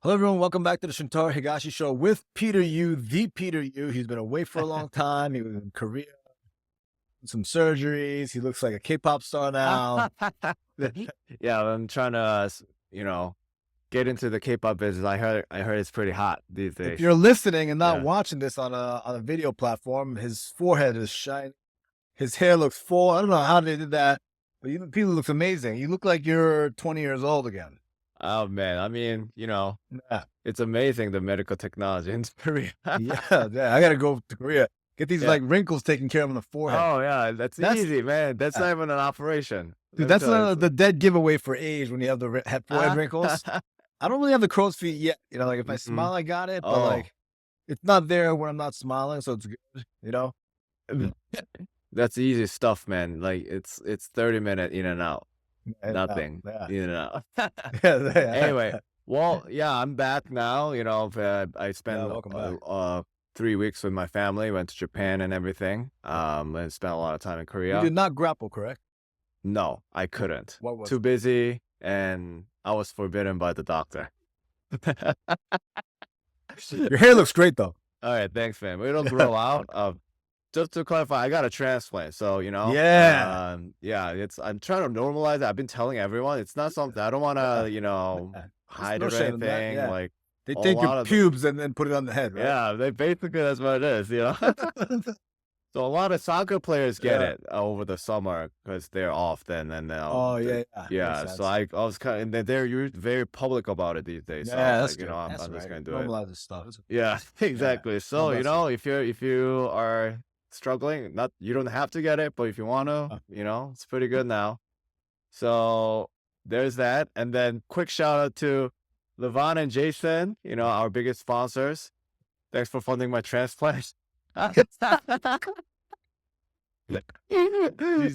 Hello, everyone. Welcome back to the Shintaro Higashi Show with Peter Yu, the Peter Yu. He's been away for a long time. He was in Korea, some surgeries. He looks like a K-pop star now. Yeah, I'm trying to, get into the K-pop business. I heard it's pretty hot these If days. you're listening and not Yeah. watching this on a video platform, his forehead is shiny. His hair looks full. I don't know how they did that, but Peter looks amazing. You look like you're 20 years old again. Oh man, I mean, Yeah, it's amazing the medical technology in Korea. yeah. I got to go to Korea. Get these Yeah. like wrinkles taken care of on the forehead. Oh yeah, that's That's easy, man. That's yeah. not even an operation. Dude, Let me that's tell you. the dead giveaway for age when you have the forehead wrinkles. I don't really have the crow's feet yet. Like if I Mm-mm. smile, I got it, but Oh, like it's not there when I'm not smiling, so it's good. that's easy stuff, man. Like it's 30-minute in and out. And, Nothing yeah, in and out. yeah, Anyway, well, yeah, I'm back now. I yeah. spent Welcome back. 3 weeks with my family, went to Japan and everything. And spent a lot of time in You Korea. did not grapple, correct? No, I couldn't. What was Too busy, and I was forbidden by the doctor. Your hair looks great though. All right, thanks, man. It'll grow out. Just to clarify, I got a transplant, so Yeah. yeah, I'm trying to normalize it. I've been telling everyone it's not something I don't want to, Yeah. There's hide no it or shame in that. anything. Yeah. Like They a take your lot of pubes and then put it on the head, right? yeah, they basically that's what it is. So a lot of soccer players get Yeah. it over the summer because they're off then, and now, Oh yeah, yeah. yeah. Makes So sense. I was kind of, and you're very public about it these days. So I Yeah, was that's like, good. I'm That's just right. gonna do it. Normalize this stuff. Yeah, Yeah. exactly. God So bless you. if you are struggling, not you don't have to get it, but if you want to, Uh, it's pretty good now. So there's that, and then quick shout out to Levon and Jason, our biggest sponsors. Thanks for funding my transplant. Jesus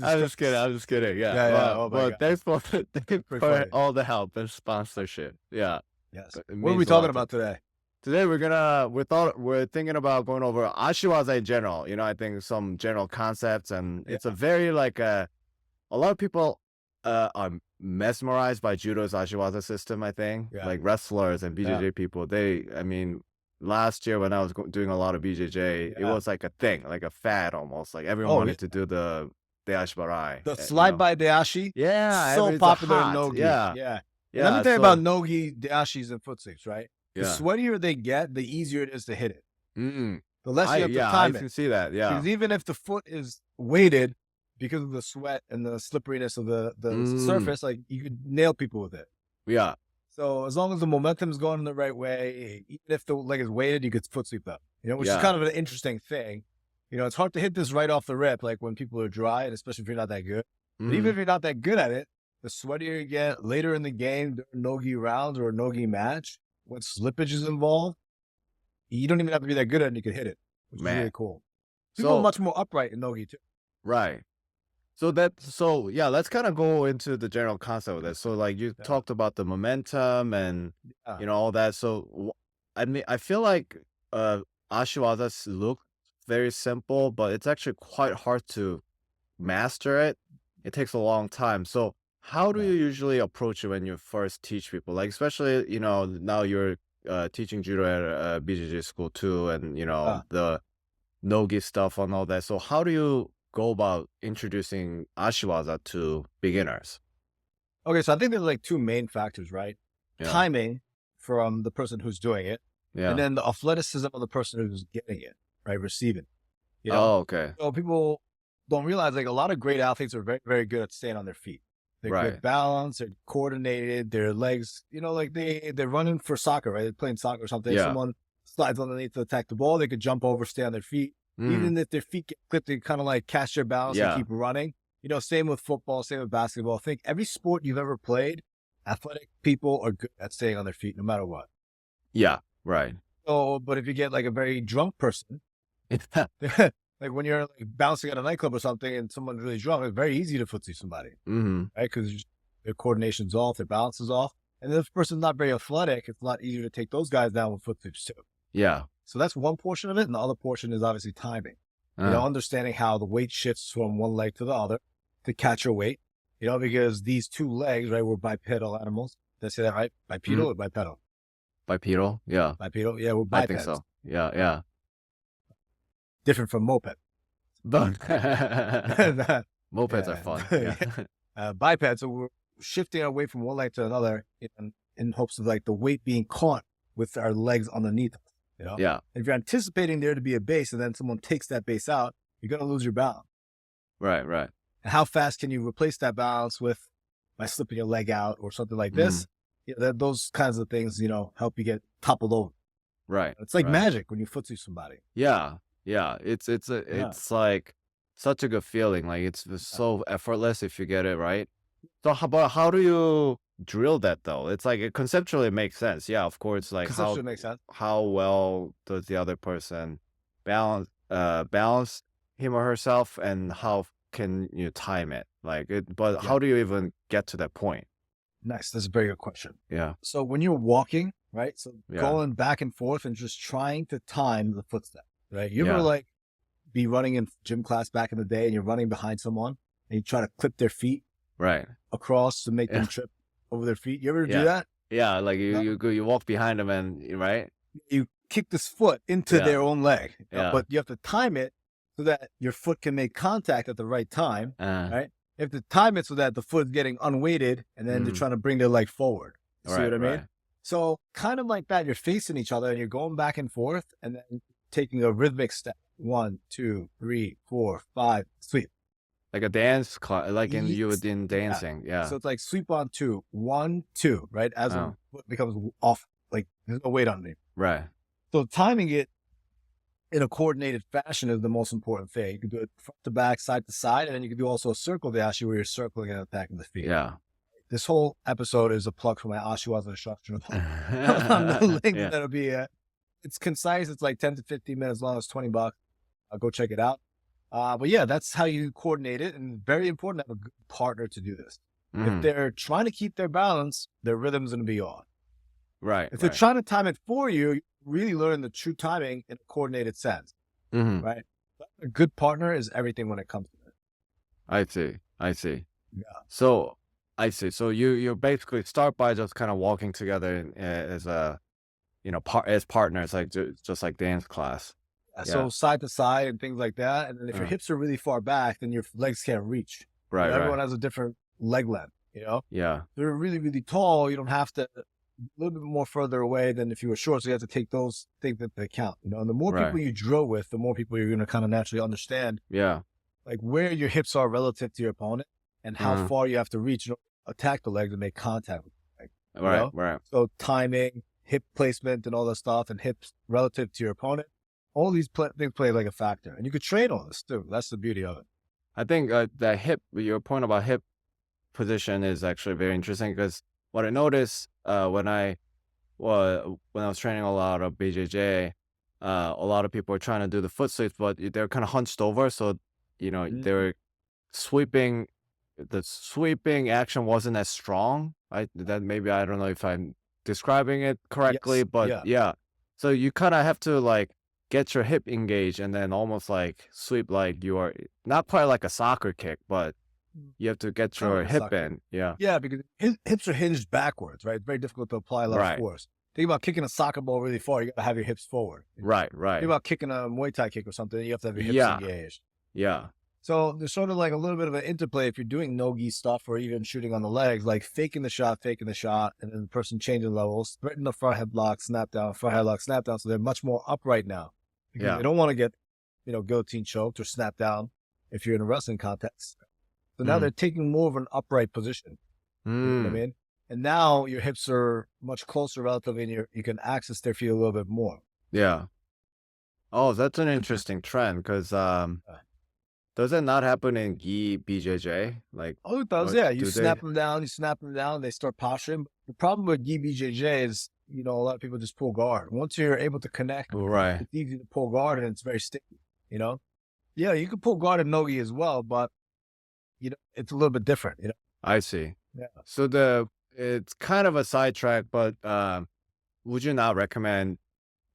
I'm just kidding. Christ. I'm just kidding. Yeah. Yeah, yeah. Oh my Well, God. thanks for Pretty for funny. all the help and sponsorship. Yeah, Yes. it What are we means a talking lot to. about today? Today we're thinking about going over Ashi Waza in general. I think some general concepts, and Yeah. it's a very like a lot of people are mesmerized by Judo's Ashi Waza system. I think Yeah. like wrestlers and Yeah. BJJ people. I mean, last year when I was doing a lot of BJJ, it Yeah. was like a thing, like a fad almost. Like everyone Oh, wanted to do the Ashibarai. the slide by Dayashi, Yeah, so it's a popular in hot. Nogi. Yeah, Yeah. And let me yeah. tell you about So Nogi, Dayashis, and foot sweeps, right? The yeah, sweatier they get, the easier it is to hit it. mm, The less you have to I time it. can see that. Yeah, Because even if the foot is weighted because of the sweat and the slipperiness of the surface, like you could nail people with it. yeah, So as long as the momentum's going in the right way, even if the leg is weighted, you could foot sweep them. Which is yeah. kind of an interesting thing. It's hard to hit this right off the rip, like when people are dry, and especially if you're not that good. But even if you're not that good at it, the sweatier you get later in the game, during Nogi rounds or a Nogi match, when slippage is involved, you don't even have to be that good at it, and you can hit it, which is Man. really cool. People are So much more upright in Nogi too. right. So yeah, let's kind of go into the general concept of this. So like you Yeah. talked about the momentum and Yeah. all that. So I mean, I feel like Ashiwaza's look very simple, but it's actually quite hard to master it. It takes a long time. So how do Yeah. you usually approach it when you first teach people? Like especially now you're teaching judo at a BJJ school too, and Yeah. the nogi stuff and all that. So how do you go about introducing Ashiwaza to beginners? Okay, so I think there's like two main factors, right? Yeah. Timing from the person who's doing it, Yeah. and then the athleticism of the person who's getting it, right? Receiving. Oh, okay. So people don't realize like a lot of great athletes are very, very good at staying on their feet. They're Right. good balance, they're coordinated, their legs, like they're running for soccer, right? They're playing soccer or something. Yeah. Someone slides underneath to attack the ball, they could jump over, stay on their feet. Mm. Even if their feet get clipped, they kind of like catch their balance Yeah. and keep running. Same with football, same with basketball. I think every sport you've ever played, athletic people are good at staying on their feet no matter what. Yeah. Right. So, but if you get like a very drunk person, like when you're like bouncing at a nightclub or something and someone's really drunk, it's very easy to footsie somebody, Mm-hmm. right? Because their coordination's off, their balance is off. And if the person's not very athletic, it's a lot easier to take those guys down with foot sweeps too. Yeah. So that's one portion of it. And the other portion is obviously timing. Understanding how the weight shifts from one leg to the other to catch your weight, because these two legs, right, were bipedal animals. Did I say that right? Bipedal or bipedal? Bipedal? Yeah. Bipedal? Yeah, we're I think bipeds. so. Yeah. Different from moped. But mopeds are Yeah. fun. Yeah. Yeah. Bipeds, so we're shifting away from one leg to another in hopes of like the weight being caught with our legs underneath us, you know? Yeah. If you're anticipating there to be a base and then someone takes that base out, you're going to lose your balance. Right. And how fast can you replace that balance by slipping your leg out or something like this? Yeah, those kinds of things, help you get toppled over. Right. It's like right. magic when you footsie somebody. Yeah. It's like such a good feeling. Like it's so effortless if you get it right. So how do you drill that though? It's like it conceptually makes sense. Yeah, of course. Like Conceptually makes sense. how well does the other person balance him or herself, and how can you time it? Like it, but how do you even get to that point? Nice. That's a very good question. Yeah. So when you're walking, right? So Yeah. going back and forth and just trying to time the footstep, right? You Yeah. ever like be running in gym class back in the day and you're running behind someone and you try to clip their feet Right. across to make them Yeah. trip over their feet? You ever Yeah. do that? Yeah, like you walk behind them and right? You kick this foot into Yeah. their own leg, Yeah. but you have to time it so that your foot can make contact at the right time, right? You have to time it so that the foot is getting unweighted and then they're trying to bring their leg forward. You see what I mean? Right. So kind of like that, you're facing each other and you're going back and forth and then taking a rhythmic step. 1, 2, 3, 4, 5, sweep. Like a dance class, like in Yes. dancing. Yeah. So it's like sweep on 2, 1, 2, right? As the foot becomes off, like there's no weight on me. Right. So timing it in a coordinated fashion is the most important thing. You can do it front to back, side to side, and then you can do also a circle dashi where you're circling and attacking the feet. Yeah. This whole episode is a plug for my Ashi Waza instructional on the link that'll be it's concise. It's like 10 to 15 minutes long. It's $20. I'll go check it out. But yeah, that's how you coordinate it. And very important to have a good partner to do this. If they're trying to keep their balance, their rhythm's going to be on. Right. If they're trying to time it for you, you really learn the true timing in a coordinated sense. Right? A good partner is everything when it comes to it. I see. Yeah. So I see. So you basically start by just kind of walking together as a, as partners, like just like dance class. Yeah. So side to side and things like that. And then if your hips are really far back, then your legs can't reach. Right. Everyone has a different leg length, Yeah. They're really, really tall. You don't have to a little bit more further away than if you were short. So you have to take those things into account, and the more people you drill with, the more people you're going to kind of naturally understand. Yeah. Like where your hips are relative to your opponent and how far you have to reach to attack the leg to make contact with the leg. Right. So timing, hip placement and all that stuff, and hips relative to your opponent. All these things play like a factor, and you could train on this too. That's the beauty of it. I think that your point about hip position is actually very interesting, because what I noticed when I was training a lot of BJJ, a lot of people are trying to do the foot sweeps, but they're kind of hunched over, so they're sweeping. The sweeping action wasn't as strong. I don't know if I'm describing it correctly, Yes. but yeah. So you kind of have to like get your hip engaged and then almost like sweep, like you are not quite like a soccer kick, but you have to get your hip in. Yeah. Yeah, because hips are hinged backwards, right? It's very difficult to apply a lot of force. Think about kicking a soccer ball really far. You got to have your hips forward. Right. Think about kicking a Muay Thai kick or something. You have to have your hips engaged. Yeah. So there's sort of like a little bit of an interplay if you're doing no-gi stuff or even shooting on the legs, like faking the shot, and then the person changing levels, threaten the front headlock, snap down, front headlock, snap down. So they're much more upright now. Because they don't want to get, guillotine choked or snap down if you're in a wrestling context. So now they're taking more of an upright position. You know what I mean? And now your hips are much closer relatively, and you can access their feet a little bit more. Yeah. Oh, that's an interesting trend, because does that not happen in gi BJJ? Like, it does. Yeah, you snap them down, they start posturing. The problem with gi BJJ is, a lot of people just pull guard. Once you're able to connect, right, it's easy to pull guard, and it's very sticky. Yeah, you can pull guard in no-gi as well, but it's a little bit different. I see. Yeah. So it's kind of a sidetrack, but would you not recommend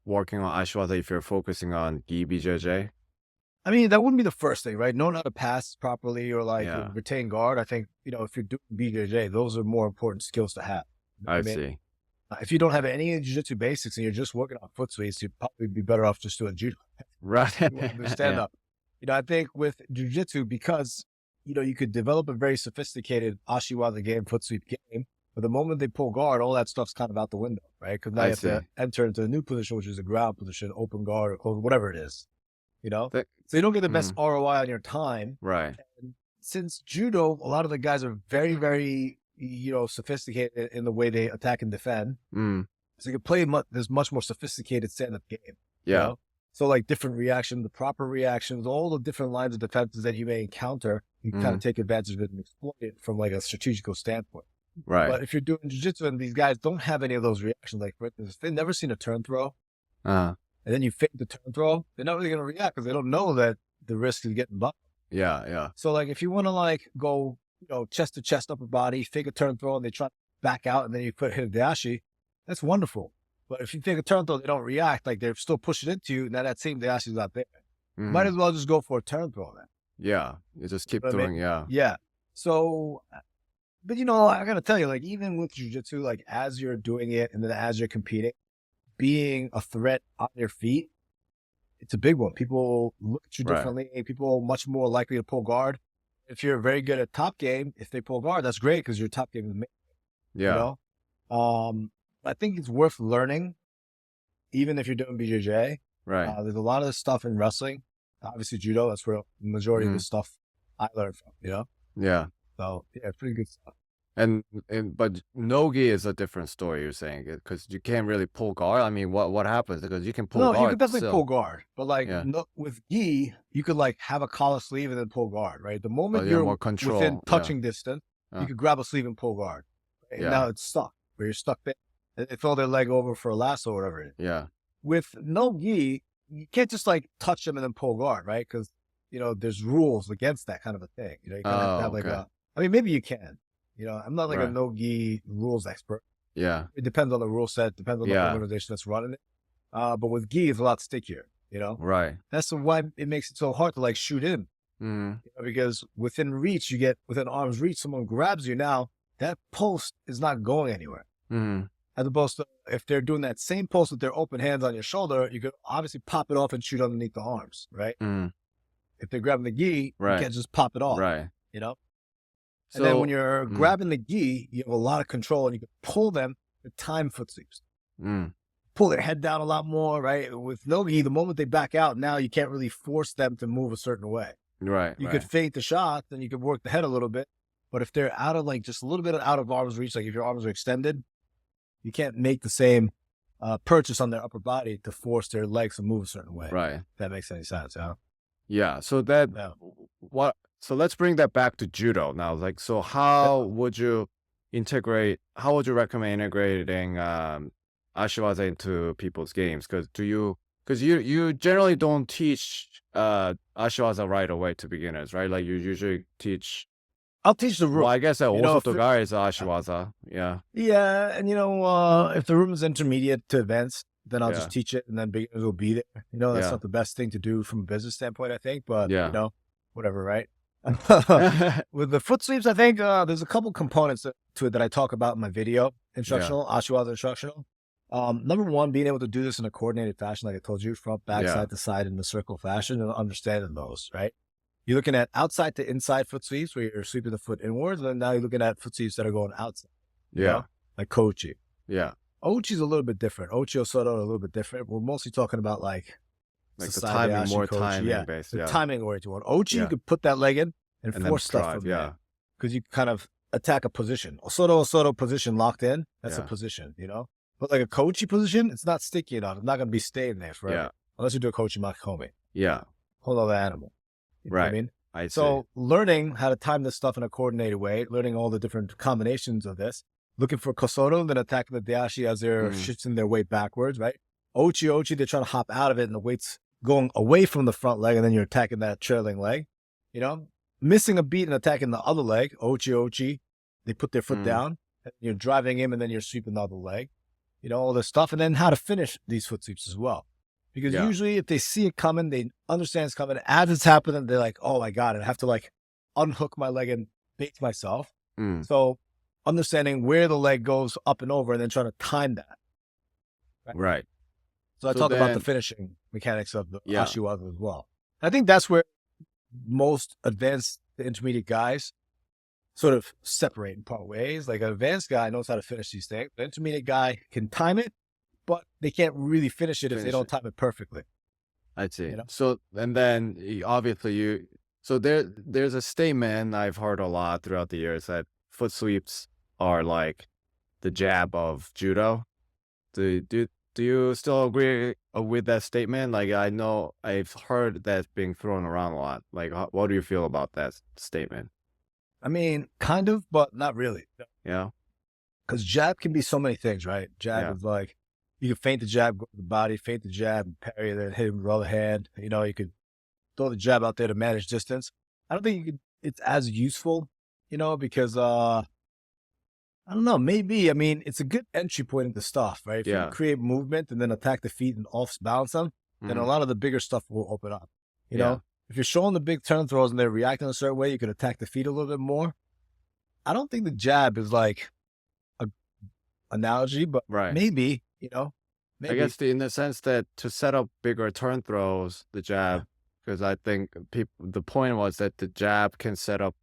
working on Ashi Waza if you're focusing on gi BJJ? I mean, that wouldn't be the first thing, right? Knowing how to pass properly or retain guard. I think, if you're doing BJJ, those are more important skills to have. I see. If you don't have any jiu-jitsu basics and you're just working on foot sweeps, you'd probably be better off just doing judo. Right. You want to do stand Yeah. up. I think with jiu-jitsu, because, you could develop a very sophisticated Ashi Waza game, foot sweep game, but the moment they pull guard, all that stuff's kind of out the window, right? Because now I you have to see. enter into a new position, which is a ground position, open guard or close, whatever it is, The- So you don't get the best ROI on your time. right. And since judo, a lot of the guys are very, very, sophisticated in the way they attack and defend. Mm. So you can play this much more sophisticated stand-up game. Yeah. So like different reactions, the proper reactions, all the different lines of defenses that you may encounter, you can kind of take advantage of it and exploit it from like a strategical standpoint. Right. But if you're doing jiu-jitsu and these guys don't have any of those reactions, like for instance, if they've never seen a turn throw, and then you fake the turn throw, they're not really going to react because they don't know that the risk is getting bumped. Yeah. Yeah. So like if you want to like go, chest to chest, upper body, fake a turn throw and they try to back out and then you hit a dashi, that's wonderful. But if you take a turn throw, they don't react, like they're still pushing into you, now that same dashi is not there. Might as well just go for a turn throw then. Yeah. You just keep You know what I doing, mean? Yeah. So, but I gotta tell you, like even with jiu-jitsu, like as you're doing it and then as you're competing, being a threat on your feet, it's a big one. People look at you Right. differently. People are much more likely to pull guard. If you're very good at top game, if they pull guard, that's great because your top game is amazing. Yeah. I think it's worth learning, even if you're doing BJJ. Right. There's a lot of this stuff in wrestling. Obviously, judo, that's where the majority of the stuff I learned from, Yeah. So, yeah, it's pretty good stuff. But nogi is a different story, you're saying, because you can't really pull guard. I mean, what happens? Because you can pull No, guard. you could definitely still. pull guard, but like Yeah. with gi, you could like have a collar sleeve and then pull guard, right? The moment yeah, you're more control, within yeah. touching distance, Yeah. you could grab a sleeve and pull guard. And Yeah. now it's stuck, where you're stuck there. And they throw their leg over for a lasso or whatever it is. Yeah. With no gi, you can't just like touch them and then pull guard, right? Because, there's rules against that kind of a thing. You kind of have to have like okay. I mean, maybe you can. I'm not like a Right. no gi rules expert. Yeah. It depends on the rule set, depends on the Yeah. organization that's running it. But with gi, it's a lot stickier, Right. That's why it makes it so hard to like shoot in. Mm. Because within reach, within arm's reach, someone grabs you now, that post is not going anywhere. Mm. As opposed to if they're doing that same post with their open hands on your shoulder, you could obviously pop it off and shoot underneath the arms, right? Mm. If they're grabbing the gi, Right. you can't just pop it off, Right. And then when So- you're grabbing the gi, you have a lot of control and you can pull them to time foot sweeps. Mm. Pull their head down a lot more, right? With no gi, the moment they back out, now you can't really force them to move a certain way. Right. You right. could feint the shot, then you could work the head a little bit. But if they're out of like just a little bit out of arm's reach, like if your arms are extended, you can't make the same purchase on their upper body to force their legs to move a certain way. Right. If that makes any sense, yeah. Yeah. So that Yeah. So let's bring that back to judo now. Like, so how would you recommend integrating Ashi Waza into people's games? Because you generally don't teach Ashi Waza right away to beginners, right? Like you usually teach. I'll teach the room. Well, I guess that know, also if the guy is Ashi Waza. Yeah. Yeah, and if the room is intermediate to advanced, then I'll Yeah. just teach it, and then beginners will be there. That's Yeah. not the best thing to do from a business standpoint, I think, but Yeah. whatever, right? With the foot sweeps, I think there's a couple components to it that I talk about in my video instructional, Ashi Waza instructional. Number one, being able to do this in a coordinated fashion, like I told you, front, back, Yeah. side to side in the circle fashion, and understanding those, right? You're looking at outside to inside foot sweeps where you're sweeping the foot inwards, and then now you're looking at foot sweeps that are going outside, Yeah. like Kochi. Yeah. Ochi's a little bit different. Ochi Osoto are a little bit different. We're mostly talking about like Like the Sasai, timing, Ashi, more Kochi. timing Yeah, based. the Yeah. timing oriented one. Ochi, Yeah. you could put that leg in and And then force stuff drive, from yeah. there. Because you kind of attack a position. Osoto position locked in, that's Yeah. a position, But like a Kochi position, it's not sticky enough. It's not going to be staying there forever. Yeah. Unless you do a Kochi Makikomi. Yeah. Whole other animal. You know what I Right. mean? I see. So learning how to time this stuff in a coordinated way, learning all the different combinations of this, looking for Kosoto, then attacking the Dashi as they're shifting their weight backwards, right? Ochi, they're trying to hop out of it and the weight's going away from the front leg and then you're attacking that trailing leg, Missing a beat and attacking the other leg, Ochi, they put their foot down and you're driving him and then you're sweeping the other leg, all this stuff. And then how to finish these foot sweeps as well. Because usually if they see it coming, they understand it's coming. As it's happening, they're like, oh my God, I have to like unhook my leg and bait myself. Mm. So understanding where the leg goes up and over and then trying to time that. Right. So I So talked about the then- finishing mechanics of the Yeah. Ashi Waza as well. I think that's where most advanced to intermediate guys sort of separate and part ways. Like an advanced guy knows how to finish these things. The intermediate guy can time it, but they can't really finish it if they Finish don't it. time it perfectly. I see. You know? So, and then obviously so there's a statement I've heard a lot throughout the years that foot sweeps are like the jab of judo. Do you still agree with that statement? Like, I know I've heard that being thrown around a lot. Like, what do you feel about that statement? I mean, kind of, but not really. Yeah. Because jab can be so many things, right? Jab Yeah. is like, you can feint the jab, go to the body, feint the jab, and parry it, and hit him with the other hand. You know, you could throw the jab out there to manage distance. I don't think it's as useful, you know, because I don't know, maybe. I mean, it's a good entry point into stuff, right? If you Yeah. can create movement and then attack the feet and off balance them, then a Mhm. lot of the bigger stuff will open up. You Yeah. know, if you're showing the big turn throws and they're reacting a certain way, you can attack the feet a little bit more. I don't think the jab is like a analogy, but Right. maybe, you know, I maybe. guess in the sense that to set up bigger turn throws, the jab, because I think the point was that the jab can set up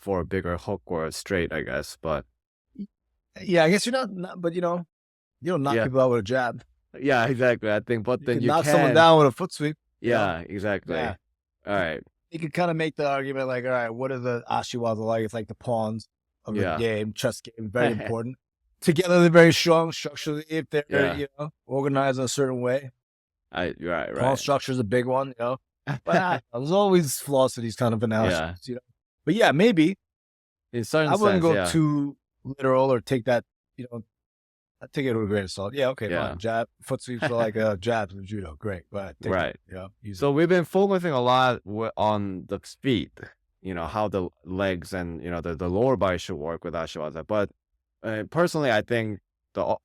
for a bigger hook or a straight, I guess. But Yeah, I guess you're not, but you know, you don't knock Yeah. people out with a jab. yeah, exactly. I think, but You then can you knock can someone down with a foot sweep. you know? Yeah, exactly. Yeah. All right. You could kind of make the argument like, all right, what are the Ashi Waza like? It's like the pawns of the Yeah. game, chess game, very important. Together, they're very strong structurally if they're, Yeah. you know, organized in a certain way. Right. Pawn structure is a big one, you know. But there's always flaws to these kind of analyses, you know. But yeah, maybe In certain I wouldn't sense, go yeah. too literal or take that, you know, I take it with a grain of salt. Yeah, okay, Yeah. fine. Jab, foot sweeps are like jabs in judo. Great, but Right. you know, use So we've been focusing a lot on the feet, you know, how the legs and, you know, the lower body should work with Ashiwaza. But personally, I think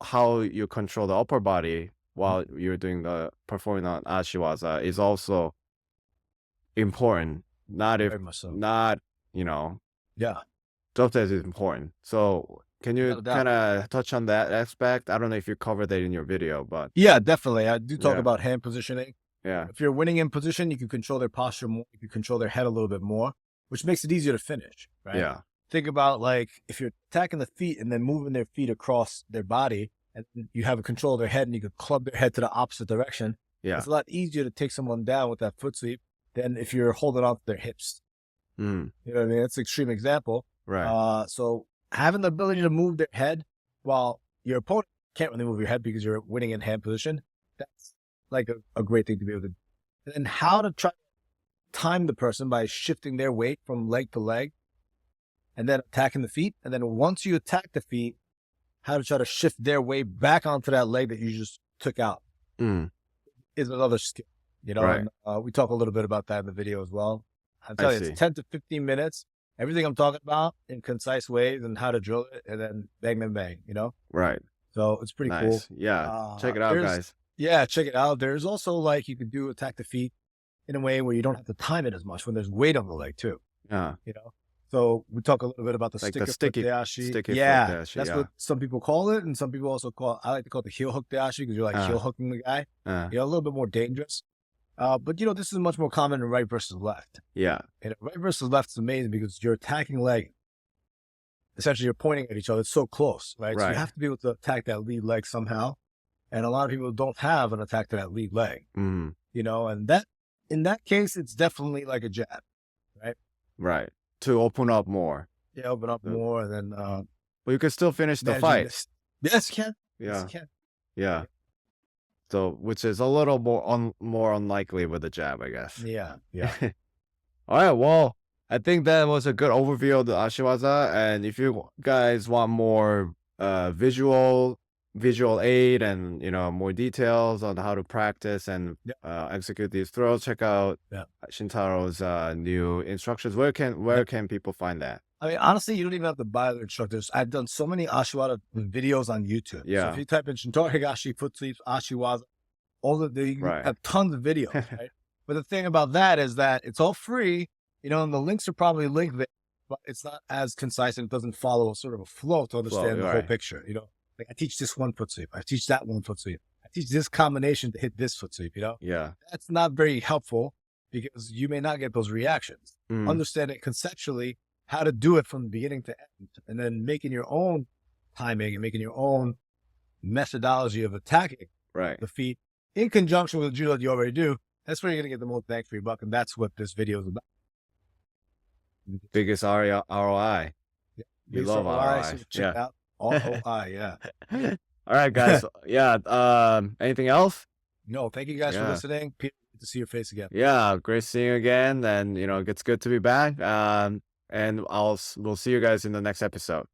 how you control the upper body while you're performing on Ashiwaza is also important. Not very much so. you know, Yeah. just as important. So can you Without a doubt. kind of touch on that aspect? I don't know if you covered that in your video, but Yeah, definitely. I do talk Yeah. about hand positioning. yeah, If you're winning in position, you can control their posture more. You can control their head a little bit more, which makes it easier to finish, right? yeah, Think about like if you're attacking the feet and then moving their feet across their body and you have a control of their head and you can club their head to the opposite direction. yeah. It's a lot easier to take someone down with that foot sweep than if you're holding on to their hips. Mm, You know what I mean? That's an extreme example. right. So having the ability to move their head while your opponent can't really move your head because you're winning in hand position, that's like a great thing to be able to do. And then how to try to time the person by shifting their weight from leg to leg and then attacking the feet. And then once you attack the feet, how to try to shift their weight back onto that leg that you just took out Mm, is another skill, you know, Right. and we talk a little bit about that in the video as well. I'm telling you, see. it's 10 to 15 minutes. Everything I'm talking about in concise ways and how to drill it and then bang, bang, bang, you know? right. So it's pretty cool. Nice. Yeah. Check it out, there's- guys. Yeah, check it out. There's also like you could do attack the feet in a way where you don't have to time it as much when there's weight on the leg too, Yeah. you know? So we talk a little bit about the Like the sticker sticky- foot dashi. sticky foot yeah, dashi, that's yeah. what some people call it. And some people also I like to call it the heel hook dashi because you're like heel hooking the guy. You know, a little bit more dangerous. But you know, this is much more common in right versus left. Yeah. And right versus left is amazing because you're attacking leg. Essentially, you're pointing at each other. It's so close, right? So Right. you have to be able to attack that lead leg somehow. And a lot of people don't have an attack to that lead leg, Mm, you know, and that in that case, it's definitely like a jab. right. To open up more. Yeah, open up Yeah. more and then But you can still finish the managing fight. this. Yes, you can. Yes, Yeah. you can. Yeah. So, which is a little more unlikely with the jab, I guess. Yeah, yeah. All right. Well, I think that was a good overview of the Ashiwaza. And if you guys want more visual aid and, you know, more details on how to practice and execute these throws, check out Shintaro's new instructions. Where can people find that? I mean, honestly, you don't even have to buy the instructors. I've done so many Ashiwaza videos on YouTube. Yeah. So if you type in Shintaro Higashi, foot sweeps, Ashiwaza, you Right. have tons of videos, right? But the thing about that is that it's all free, you know, and the links are probably linked there. but it's not as concise and it doesn't follow sort of a flow to understand the whole right. picture. Like I teach this one foot sweep, I teach that one foot sweep, I teach this combination to hit this foot sweep. Yeah. That's not very helpful because you may not get those reactions. Mm, Understanding conceptually how to do it from beginning to end, and then making your own timing and making your own methodology of attacking right. the feet in conjunction with the judo that you already do. That's where you're going to get the most bang for your buck, and that's what this video is about. Biggest ROI. Yeah. We Based love on ROI, ROI. so check out ROI. Yeah. All right, guys. Yeah. Anything else? No, thank you guys for Yeah. listening. Peter, good to see your face again. Yeah. Great seeing you again. And, it's good to be back. And we'll see you guys in the next episode.